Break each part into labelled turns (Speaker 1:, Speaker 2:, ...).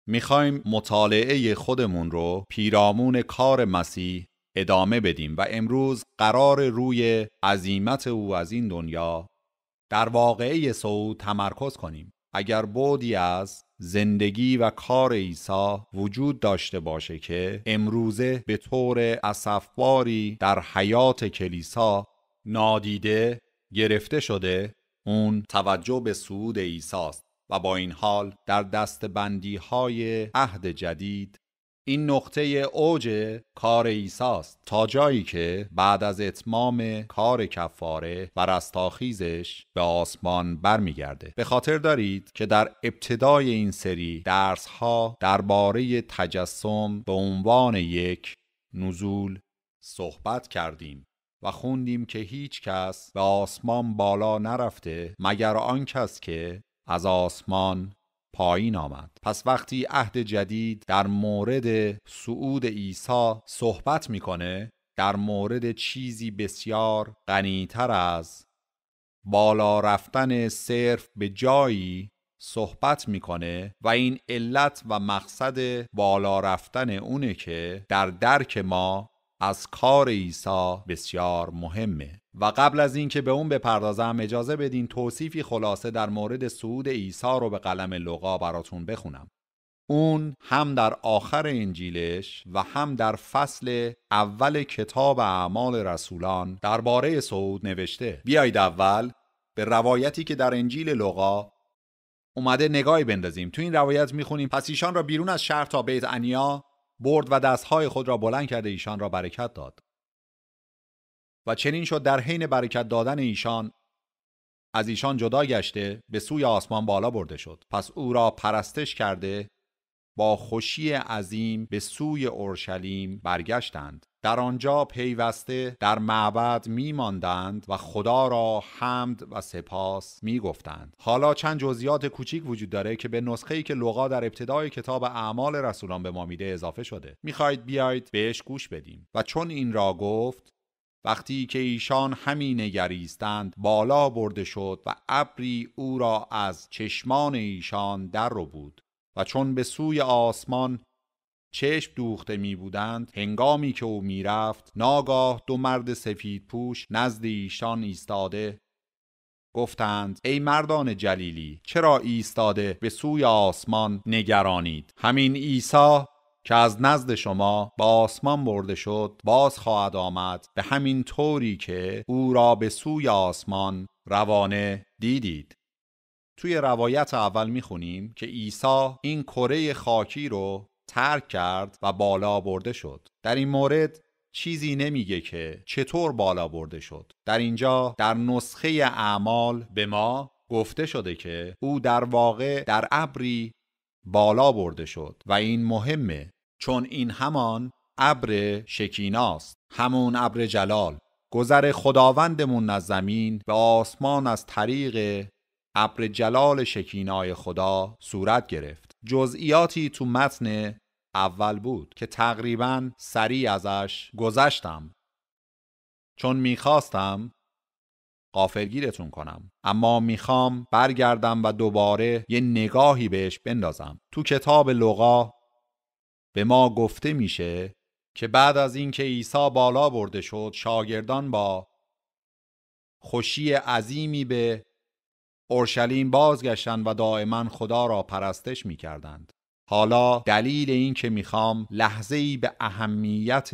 Speaker 1: میخوایم مطالعه خودمون رو پیرامون کار مسیح ادامه بدیم و امروز قرار روی عظمت او از این دنیا در واقعه صعود تمرکز کنیم. اگر بعدی از زندگی و کار عیسی وجود داشته باشه که امروزه به طور اسفباری در حیات کلیسا نادیده گرفته شده، اون توجه به صعود عیسی است و با این حال در دستبندی‌های عهد جدید این نقطه اوج کار عیسی است، تا جایی که بعد از اتمام کار کفاره و رستاخیزش به آسمان برمیگرده. به خاطر دارید که در ابتدای این سری درس‌ها درباره تجسم به عنوان یک نزول صحبت کردیم و خوندیم که هیچ کس به آسمان بالا نرفته مگر آن کس که از آسمان پایین آمد. پس وقتی عهد جدید در مورد صعود عیسی صحبت میکنه، در مورد چیزی بسیار غنی‌تر از بالا رفتن صرف به جایی صحبت میکنه و این علت و مقصد بالا رفتن اونه که در درک ما از کار عیسی بسیار مهمه. و قبل از این که به اون بپردازم اجازه بدین توصیفی خلاصه در مورد صعود عیسی رو به قلم لوقا براتون بخونم. اون هم در آخر انجیلش و هم در فصل اول کتاب اعمال رسولان درباره صعود نوشته. بیایید اول به روایتی که در انجیل لوقا اومده نگاهی بندازیم. تو این روایت میخونیم پس ایشان را بیرون از شهر تا بیت عنیا برد و دستهای خود را بلند کرده ایشان را برکت داد. و چنین شد در حین برکت دادن ایشان از ایشان جدا گشته به سوی آسمان بالا برده شد. پس او را پرستش کرده با خوشی عظیم به سوی اورشلیم برگشتند. در آنجا پیوسته در معبد می ماندند و خدا را حمد و سپاس می گفتند. حالا چند جزئیات کوچیک وجود داره که به نسخه‌ای که لوقا در ابتدای کتاب اعمال رسولان به ما میده اضافه شده. میخواید بیایید بهش گوش بدیم. و چون این را گفت، وقتی که ایشان همی نگریستند بالا برده شد و ابری او را از چشمان ایشان در رو بود. و چون به سوی آسمان چشم دوخته می بودند، هنگامی که او می رفت ناگاه دو مرد سفید پوش نزد ایشان ایستاده گفتند ای مردان جلیلی، چرا ایستاده به سوی آسمان نگرانید؟ همین عیسی که از نزد شما به آسمان برده شد باز خواهد آمد به همین طوری که او را به سوی آسمان روانه دیدید. توی روایت اول میخونیم که عیسی این کره خاکی رو ترک کرد و بالا برده شد. در این مورد چیزی نمیگه که چطور بالا برده شد. در اینجا در نسخه اعمال به ما گفته شده که او در واقع در ابری بالا برده شد و این مهمه چون این همان ابر شکیناست، همون ابر جلال. گذر خداوندمون از زمین به آسمان از طریق ابر جلال شکینای خدا صورت گرفت. جزئیاتی تو متن اول بود که تقریباً سریع ازش گذشتم چون میخواستم غافلگیرتون کنم، اما میخوام برگردم و دوباره یه نگاهی بهش بندازم. تو کتاب لوقا به ما گفته میشه که بعد از اینکه عیسی بالا برده شد شاگردان با خوشی عظیمی به اورشلیم بازگشتند و دائما خدا را پرستش می‌کردند. حالا دلیل این که میخوام لحظه‌ای به اهمیت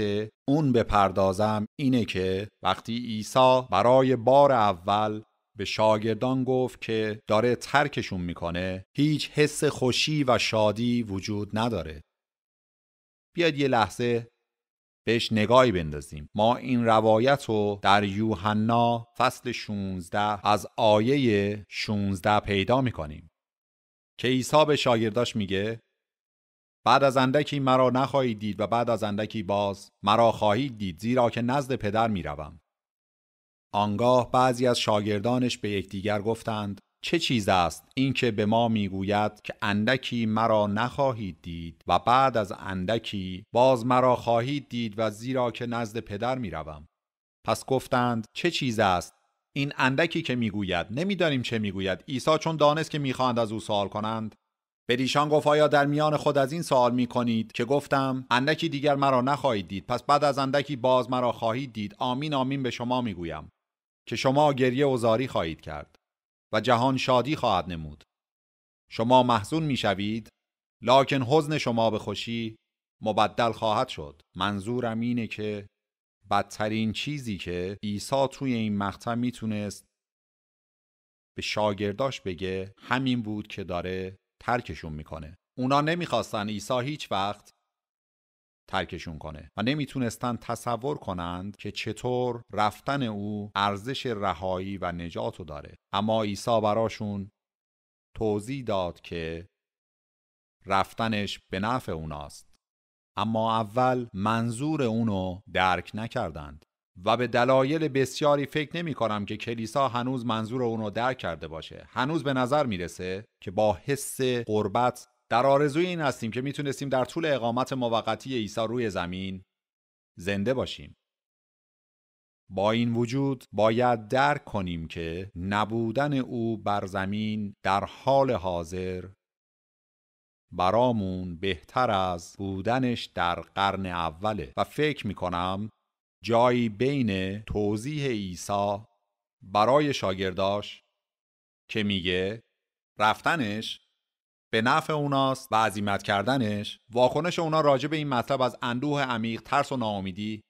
Speaker 1: اون بپردازم اینه که وقتی عیسی برای بار اول به شاگردان گفت که داره ترکشون میکنه، هیچ حس خوشی و شادی وجود نداره. بیاید یه لحظه بهش نگاهی بندازیم. ما این روایت رو در یوحنا فصل 16 از آیه 16 پیدا میکنیم که عیسی به شاگرداش میگه بعد از اندکی مرا نخواهید دید و بعد از اندکی باز مرا خواهید دید، زیرا که نزد پدر میروم. آنگاه بعضی از شاگردانش به یکدیگر گفتند چه چیز است این که به ما میگوید که اندکی مرا نخواهید دید و بعد از اندکی باز مرا خواهید دید و زیرا که نزد پدر میروم؟ پس گفتند چه چیز است این اندکی که میگوید؟ نمیدانیم چه میگوید. عیسی چون دانست که میخواهند از او سوال کنند بدیشان گفت آیا در میان خود از این سوال می کنید که گفتم اندکی دیگر مرا نخواهید دید، پس بعد از اندکی باز مرا خواهید دید. آمین آمین به شما می گویم که شما گریه و زاری خواهید کرد و جهان شادی خواهد نمود. شما محزون می شوید، لکن حزن شما به خوشی مبدل خواهد شد. منظورم اینه که بدترین چیزی که عیسی توی این مقطع میتونست به شاگرداش بگه همین بود که داره ترکشون میکنه. اونا نمیخواستن عیسی هیچ وقت ترکشون کنه و نمیتونستن تصور کنند که چطور رفتن او ارزش رهایی و نجاتو داره. اما عیسی براشون توضیح داد که رفتنش به نفع اوناست. اما اول منظور اونو درک نکردند و به دلایل بسیاری فکر نمی کنم که کلیسا هنوز منظور اونو درک کرده باشه. هنوز به نظر میرسه که با حس غربت در آرزوی این هستیم که میتونستیم در طول اقامت موقتی عیسی روی زمین زنده باشیم. با این وجود باید درک کنیم که نبودن او بر زمین در حال حاضر برامون بهتر از بودنش در قرن اوله و فکر میکنم جایی بین توضیح عیسی برای شاگرداش که میگه رفتنش به نفع اوناست و عزیمت کردنش، واکنش اونا راجع به این مطلب از اندوه عمیق، ترس و ناامیدی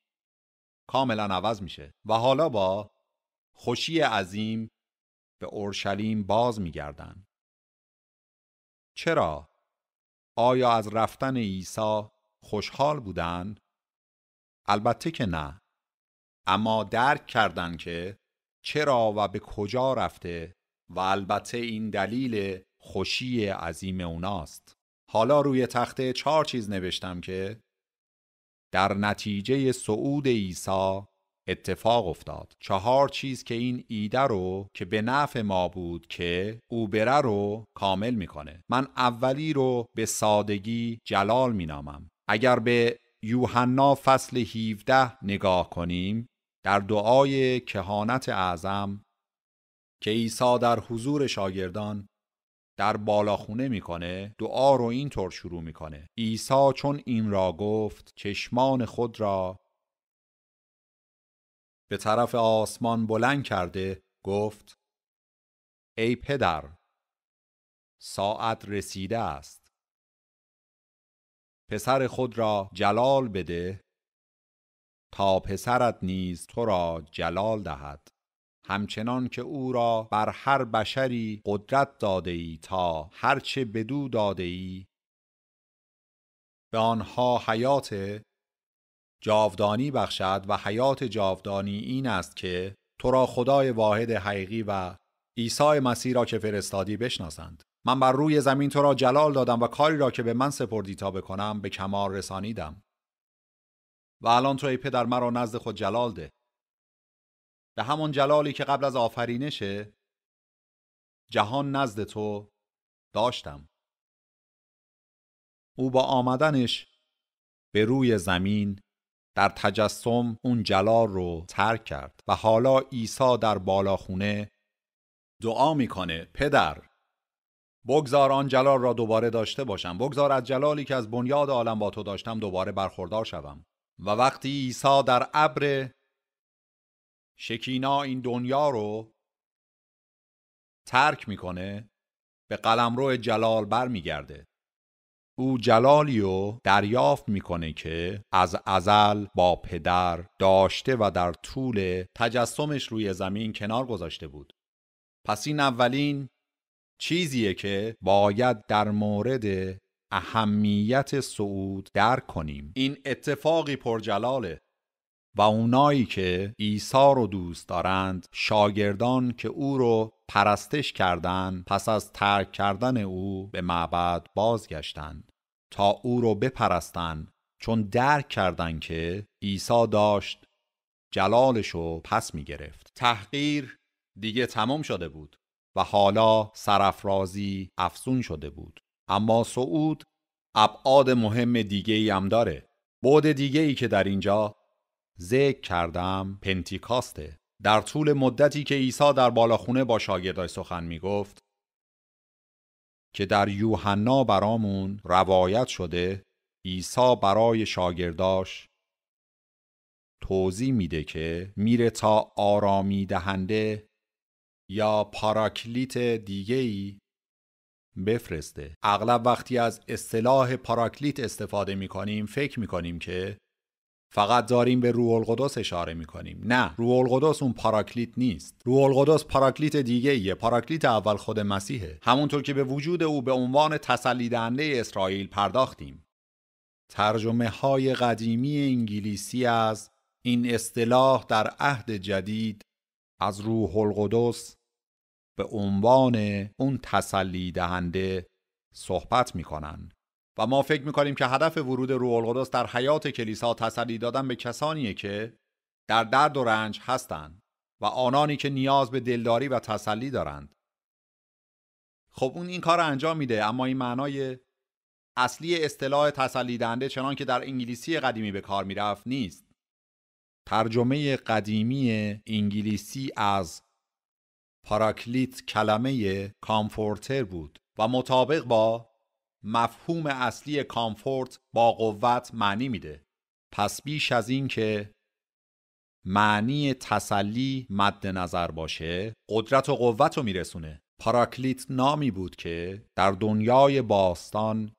Speaker 1: کاملا عوض میشه و حالا با خوشی عظیم به اورشلیم باز میگردن. چرا؟ آیا از رفتن عیسی خوشحال بودن؟ البته که نه. اما درک کردن که چرا و به کجا رفته و البته این دلیل خوشی عظیم اوناست. حالا روی تخته 4 چیز نوشتم که در نتیجه صعود عیسی اتفاق افتاد. 4 چیز که این ایده رو که به نفع ما بود که او بره رو کامل میکنه. من اولی رو به سادگی جلال مینامم. اگر به یوحنا فصل 17 نگاه کنیم، در دعای کهانت اعظم که عیسی در حضور شاگردان در بالاخونه میکنه، دعا رو اینطور شروع میکنه: عیسی چون این را گفت چشمان خود را به طرف آسمان بلند کرده گفت ای پدر، ساعت رسیده است. پسر خود را جلال بده تا پسرت نیز تو را جلال دهد، همچنان که او را بر هر بشری قدرت داده ای تا هرچه بدو داده ای به آنها حیات جاودانی بخشد و حیات جاودانی این است که تو را خدای واحد حقیقی و عیسی مسیح را که فرستادی بشناسند. من بر روی زمین تو را جلال دادم و کاری را که به من سپردی تا بکنم به کمال رسانیدم. و الان تو ای پدر مرا نزد خود جلال ده، به همون جلالی که قبل از آفرینش جهان نزد تو داشتم. او با آمدنش به روی زمین در تجسم اون جلال رو ترک کرد و حالا عیسی در بالاخونه دعا میکنه: پدر، بگذار آن جلال را دوباره داشته باشم، بگذار از جلالی که از بنیاد عالم با تو داشتم دوباره برخوردار شوم. و وقتی عیسی در ابر شکینا این دنیا رو ترک میکنه، به قلمرو جلال برمیگرده. او جلالی رو دریافت میکنه که از ازل با پدر داشته و در طول تجسمش روی زمین کنار گذاشته بود. پس این اولین چیزیه که باید در مورد اهمیت صعود درک کنیم. این اتفاقی پرجلاله و اونایی که عیسی رو دوست دارند، شاگردان که او رو پرستش کردند، پس از ترک کردن او به معبد بازگشتند تا او رو بپرستن، چون درک کردند که عیسی داشت جلالشو پس می گرفت. تحقیر دیگه تمام شده بود و حالا سرافرازی افزون شده بود. اما صعود ابعاد مهم دیگه ای هم داره. بعد دیگه ای که در اینجا ذکر کردم پنتیکاسته. در طول مدتی که عیسی در بالاخونه با شاگرداش سخن می گفت، که در یوحنا برامون روایت شده، عیسی برای شاگرداش توضیح میده که میره تا آرامی دهنده یا پاراکلیت دیگه‌ای بفرسته. اغلب وقتی از اصطلاح پاراکلیت استفاده میکنیم فکر میکنیم که فقط داریم به روح القدس اشاره میکنیم. نه، روح القدس اون پاراکلیت نیست. روح القدس پاراکلیت دیگه‌ایه. پاراکلیت اول خود مسیحه، همونطور که به وجود او به عنوان تسلی دهنده اسرائیل پرداختیم. ترجمه های قدیمی انگلیسی از این اصطلاح در عهد جدید از روح القدس به عنوان اون تسلی دهنده صحبت میکنن و ما فکر میکنیم که هدف ورود روح القدس در حیات کلیسا تسلی دادن به کسانیه که در درد و رنج هستند و آنانی که نیاز به دلداری و تسلی دارند. خب اون این کار انجام میده، اما این معنای اصلی اصطلاح تسلی دهنده چنان که در انگلیسی قدیمی به کار میرفت نیست. ترجمه قدیمی انگلیسی از پاراکلیت کلمه کامفورتر بود و مطابق با مفهوم اصلی کامفورت با قوت معنی میده. پس بیش از این که معنی تسلی مد نظر باشه، قدرت و قوت رو میرسونه. پاراکلیت نامی بود که در دنیای باستان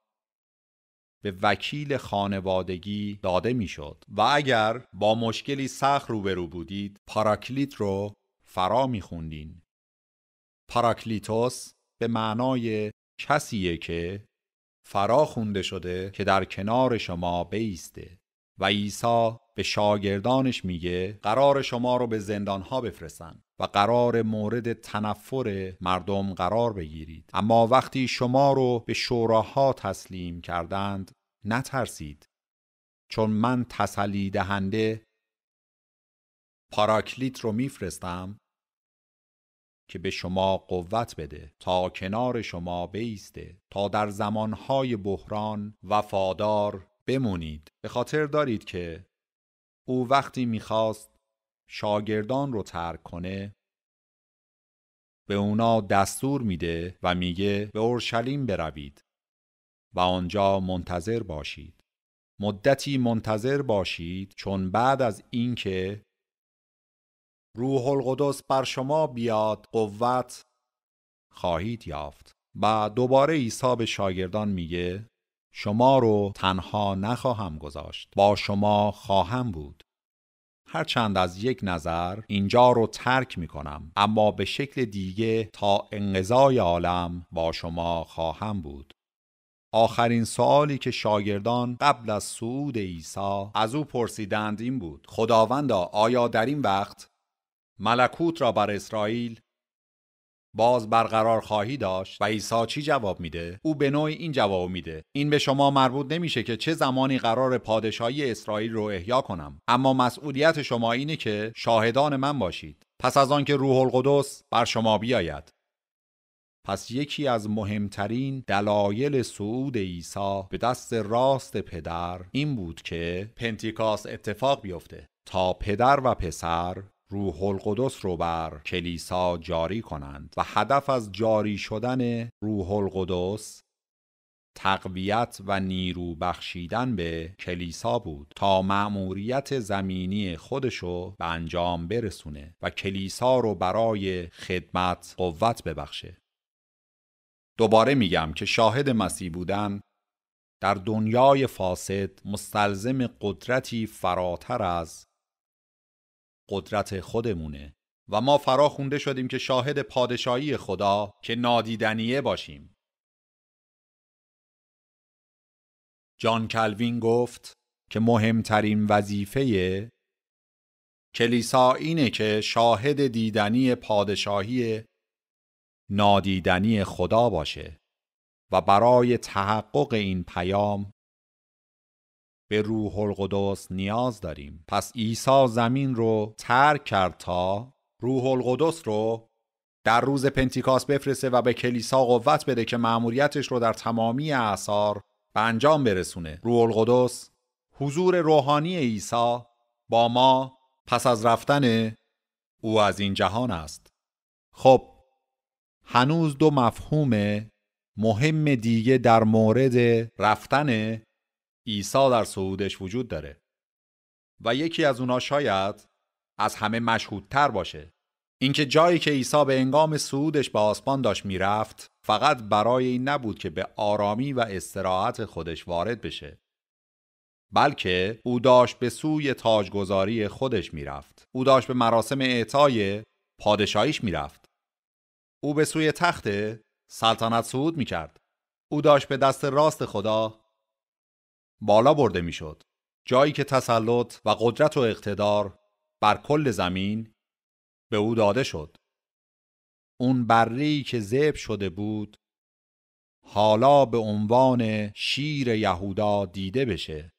Speaker 1: به وکیل خانوادگی داده میشد و اگر با مشکلی سخت روبرو بودید پاراکلیت رو فرا میخوندین. پاراکلیتوس به معنای کسیه که فرا خونده شده که در کنار شما بایسته و عیسی به شاگردانش میگه قرار شما رو به زندانها بفرستن و قرار مورد تنفر مردم قرار بگیرید، اما وقتی شما رو به شوراها تسلیم کردند نترسید، چون من تسلی دهنده پاراکلیت رو میفرستم که به شما قوت بده تا کنار شما بایسته تا در زمانهای بحران وفادار بمونید. به خاطر دارید که او وقتی میخواست شاگردان رو ترک کنه به اونا دستور میده و میگه به اورشلیم بروید و آنجا منتظر باشید. مدتی منتظر باشید، چون بعد از اینکه روح القدس بر شما بیاد قوت خواهید یافت. و دوباره عیسی به شاگردان میگه شما رو تنها نخواهم گذاشت، با شما خواهم بود. هرچند از یک نظر اینجا رو ترک میکنم، اما به شکل دیگه تا انقضای عالم با شما خواهم بود. آخرین سوالی که شاگردان قبل از صعود عیسی از او پرسیدند این بود: خداوندا، آیا در این وقت ملکوت را بر اسرائیل باز برقرار خواهی داشت؟ و عیسی چی جواب میده؟ او به نوعی این جواب میده: این به شما مربوط نمیشه که چه زمانی قرار پادشاهی اسرائیل رو احیا کنم، اما مسئولیت شما اینه که شاهدان من باشید پس از آن که روح القدس بر شما بیاید. پس یکی از مهمترین دلایل صعود عیسی به دست راست پدر این بود که پنتیکاست اتفاق بیفته تا پدر و پسر روح القدس رو بر کلیسا جاری کنند و هدف از جاری شدن روح القدس تقویت و نیرو بخشیدن به کلیسا بود تا مأموریت زمینی خودشو به انجام برسونه و کلیسا رو برای خدمت قوت ببخشه. دوباره میگم که شاهد مسیح بودن در دنیای فاسد مستلزم قدرتی فراتر از قدرت خودمونه و ما فرا خونده شدیم که شاهد پادشاهی خدا که نادیدنیه باشیم. جان کلوین گفت که مهمترین وظیفه کلیسا اینه که شاهد دیدنی پادشاهی نادیدنی خدا باشه و برای تحقق این پیام به روح القدس نیاز داریم. پس عیسی زمین رو ترک کرد تا روح القدس رو در روز پنتیکاست بفرسته و به کلیسا قوت بده که مأموریتش رو در تمامی اعصار به انجام برسونه. روح القدس حضور روحانی عیسی با ما پس از رفتن او از این جهان است. خب هنوز دو مفهوم مهم دیگه در مورد رفتن عیسی در صعودش وجود داره و یکی از اونا شاید از همه مشهودتر باشه. اینکه جایی که عیسی به هنگام صعودش به آسمان داشت میرفت فقط برای این نبود که به آرامی و استراحت خودش وارد بشه، بلکه او داشت به سوی تاجگذاری خودش میرفت. او داشت به مراسم اعطای پادشاهیش میرفت. او به سوی تخت سلطنت صعود میکرد. او داشت به دست راست خدا بالا برده میشد، جایی که تسلط و قدرت و اقتدار بر کل زمین به او داده شد. اون بره‌ای که ذبح شده بود حالا به عنوان شیر یهودا دیده بشه،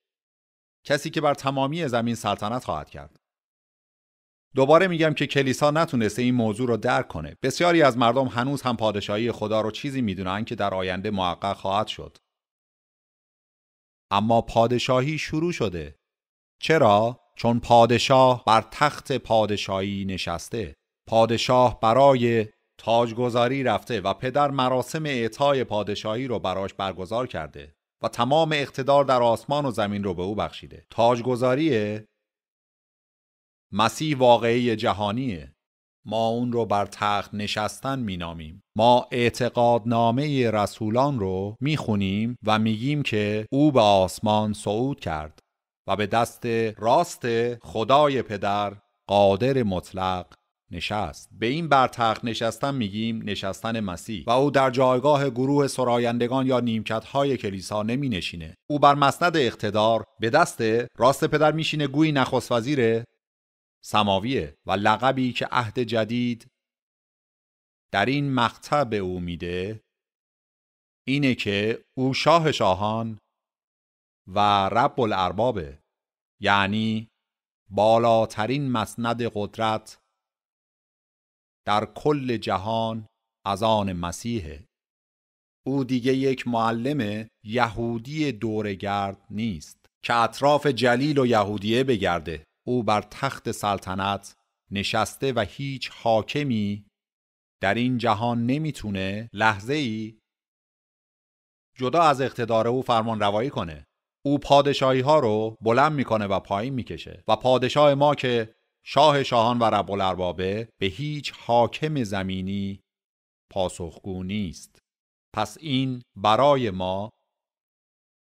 Speaker 1: کسی که بر تمامی زمین سلطنت خواهد کرد. دوباره میگم که کلیسا نتونسته این موضوع رو درک کنه. بسیاری از مردم هنوز هم پادشاهی خدا رو چیزی میدونن که در آینده محقق خواهد شد. اما پادشاهی شروع شده. چرا؟ چون پادشاه بر تخت پادشاهی نشسته. پادشاه برای تاجگذاری رفته و پدر مراسم اعطای پادشاهی رو براش برگزار کرده و تمام اقتدار در آسمان و زمین رو به او بخشیده. تاجگذاری مسیح واقعی جهانیه. ما اون رو بر تخت نشستن مینامیم. ما اعتقادنامه رسولان رو میخونیم و میگیم که او به آسمان صعود کرد و به دست راست خدای پدر قادر مطلق نشست. به این بر تخت نشستن میگیم نشستن مسیح و او در جایگاه گروه سرایندگان یا نیمکت‌های کلیسا نمی نشینه. او بر مسند اقتدار به دست راست پدر میشینه، گویی نخست وزیر سماویه و لقبی که عهد جدید در این مقطع به او میده اینه که او شاه شاهان و رب الاربابه، یعنی بالاترین مسند قدرت در کل جهان از آن مسیحه. او دیگه یک معلم یهودی دورگرد نیست که اطراف جلیل و یهودیه بگرده. او بر تخت سلطنت نشسته و هیچ حاکمی در این جهان نمیتونه لحظه‌ای جدا از اقتدار او فرمان روایی کنه. او پادشاهی ها رو بلند میکنه و پایین میکشه و پادشاه ما که شاه شاهان و رب الاربابه به هیچ حاکم زمینی پاسخگو نیست. پس این برای ما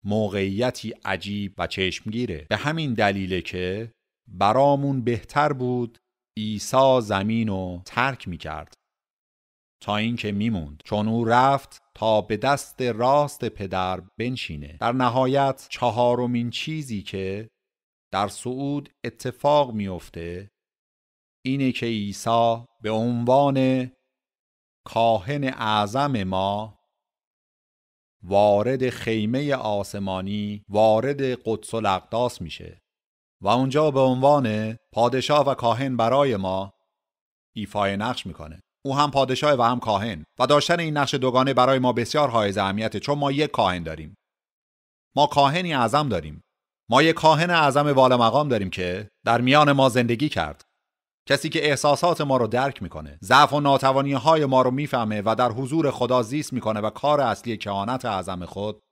Speaker 1: موقعیتی عجیب و چشمگیره. به همین دلیله که برامون بهتر بود عیسی زمین رو ترک میکرد تا اینکه میموند، چون او رفت تا به دست راست پدر بنشینه. در نهایت چهارمین چیزی که در صعود اتفاق میفته اینه که عیسی به عنوان کاهن اعظم ما وارد خیمه آسمانی، وارد قدس الاقداس میشه و اونجا به عنوان پادشاه و کاهن برای ما ایفای نقش میکنه. او هم پادشاه و هم کاهن و داشتن این نقش دوگانه برای ما بسیار حائز اهمیته، چون ما یک کاهن داریم. ما کاهنی اعظم داریم. ما یک کاهن اعظم والا مقام داریم که در میان ما زندگی کرد. کسی که احساسات ما رو درک میکنه، ضعف و ناتوانی های ما رو میفهمه و در حضور خدا زیست میکنه و کار اصلی کهانت اعظم خود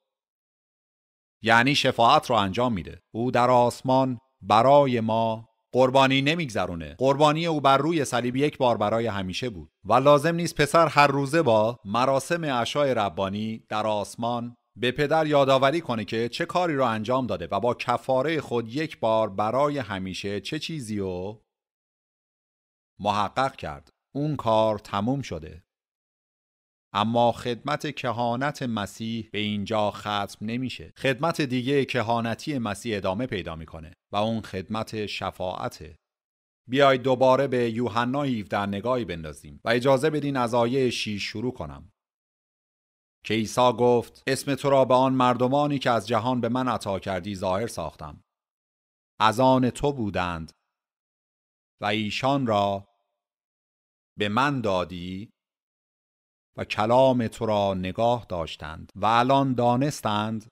Speaker 1: یعنی شفاعت رو انجام میده. او در آسمان برای ما قربانی نمیگذرونه. قربانی او بر روی صلیب یک بار برای همیشه بود و لازم نیست پسر هر روزه با مراسم عشای ربانی در آسمان به پدر یادآوری کنه که چه کاری رو انجام داده و با کفاره خود یک بار برای همیشه چه چیزی رو محقق کرد. اون کار تموم شده. اما خدمت کهانت مسیح به اینجا ختم نمیشه. خدمت دیگه کهانتی مسیح ادامه پیدا میکنه و اون خدمت شفاعته. بیایید دوباره به یوحنا 17 نگاهی بندازیم و اجازه بدین از آیه 6 شروع کنم که عیسی گفت اسم تو را به آن مردمانی که از جهان به من عطا کردی ظاهر ساختم. از آن تو بودند و ایشان را به من دادی و کلام تو را نگاه داشتند و الان دانستند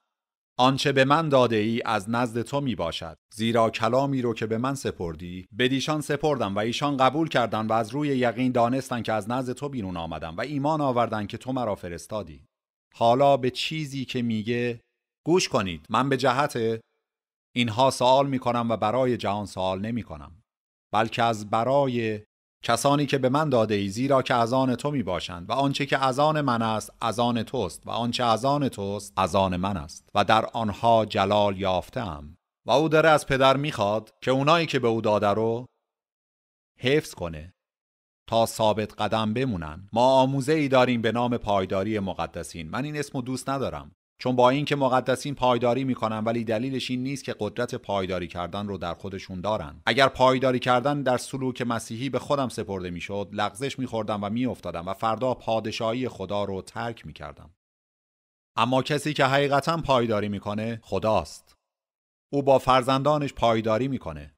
Speaker 1: آنچه به من داده ای از نزد تو می باشد، زیرا کلامی رو که به من سپردی بدیشان سپردم و ایشان قبول کردند و از روی یقین دانستند که از نزد تو بیرون آمدم و ایمان آوردند که تو مرا فرستادی. حالا به چیزی که میگه گوش کنید. من به جهت اینها سوال میکنم و برای جهان سوال نمیکنم، بلکه از برای کسانی که به من داده ای، زیرا که از آن تو می باشند و آنچه که از آن من است از آن توست و آنچه از آن توست از آن من است و در آنها جلال یافتم. و او داره از پدر میخواد که اونایی که به او داده رو حفظ کنه تا ثابت قدم بمونن. ما آموزه ای داریم به نام پایداری مقدسین. من این اسمو دوست ندارم، چون با این که مقدسین پایداری میکنن ولی دلیلش این نیست که قدرت پایداری کردن رو در خودشون دارن. اگر پایداری کردن در سلوک مسیحی به خودم سپرده میشد، لغزش میخوردم و میافتادم و فردا پادشاهی خدا رو ترک میکردم. اما کسی که حقیقتا پایداری میکنه خداست. او با فرزندانش پایداری میکنه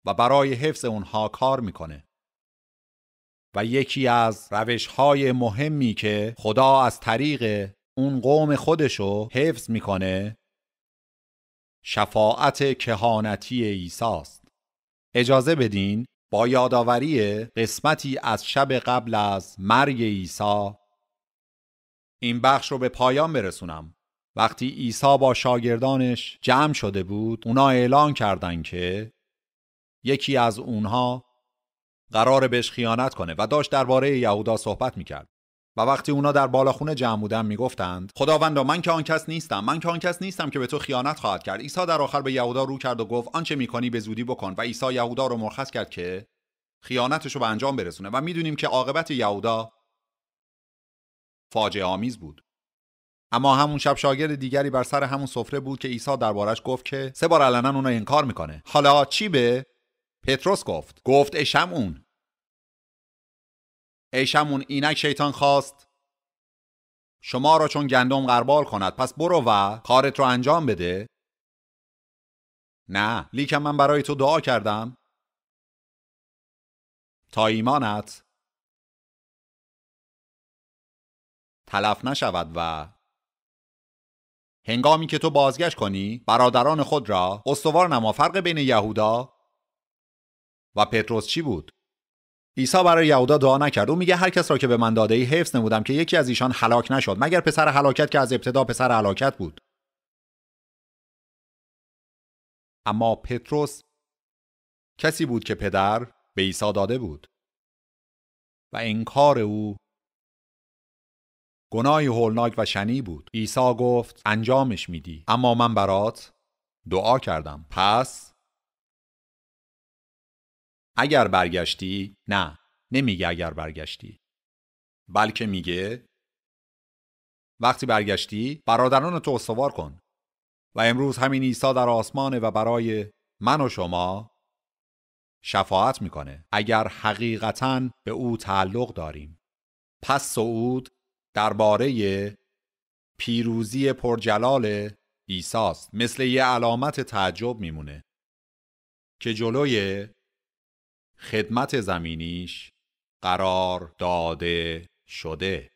Speaker 1: و برای حفظ اونها کار میکنه. و یکی از روش‌های مهمی که خدا از طریق اون قوم خودشو حفظ میکنه شفاعت کهانتی عیسی است. اجازه بدین با یادآوری قسمتی از شب قبل از مرگ عیسی این بخش رو به پایان برسونم. وقتی عیسی با شاگردانش جمع شده بود، اونا اعلان کردن که یکی از اونها قراره بهش خیانت کنه و داشت درباره یهودا صحبت میکرد. و وقتی اونا در بالاخونه جمع بودن میگفتند خداوندا من که آن کس نیستم که به تو خیانت خواهد کرد. عیسی در آخر به یهودا رو کرد و گفت آنچه میکنی به زودی بکن. و عیسی یهودا رو مرخص کرد که خیانتش رو به انجام برسونه. و میدونیم که عاقبت یهودا فاجعه آمیز بود. اما همون شب شاگرد دیگری بر سر همون سفره بود که عیسی دربارش گفت که 3 بار علنا اون رو انکار میکنه. حالا چی به پتروس گفت ای شمعون اینک شیطان خواست شما را چون گندم غربال کند، پس برو و کارت رو انجام بده. نه، لیکن من برای تو دعا کردم تا ایمانت تلف نشود و هنگامی که تو بازگشت کنی برادران خود را استوار نما. فرق بین یهودا و پتروس چی بود؟ عیسی برای یهودا دعا نکرد. او میگه هر کس را که به من داده ای حفظ نمودم که یکی از ایشان هلاک نشد، مگر پسر هلاکت که از ابتدا پسر هلاکت بود. اما پتروس کسی بود که پدر به عیسی داده بود و انکار او گناهی هولناک و شنیع بود. عیسی گفت انجامش میدی، اما من برات دعا کردم. پس اگر برگشتی، نه، نمیگه اگر برگشتی، بلکه میگه وقتی برگشتی برادران تو استوار کن. و امروز همین عیسی در آسمانه و برای من و شما شفاعت میکنه اگر حقیقتاً به او تعلق داریم. پس صعود درباره پیروزی پرجلال عیسی است، مثل یه علامت تعجب میمونه که جلوی خدمت زمینیش قرار داده شده.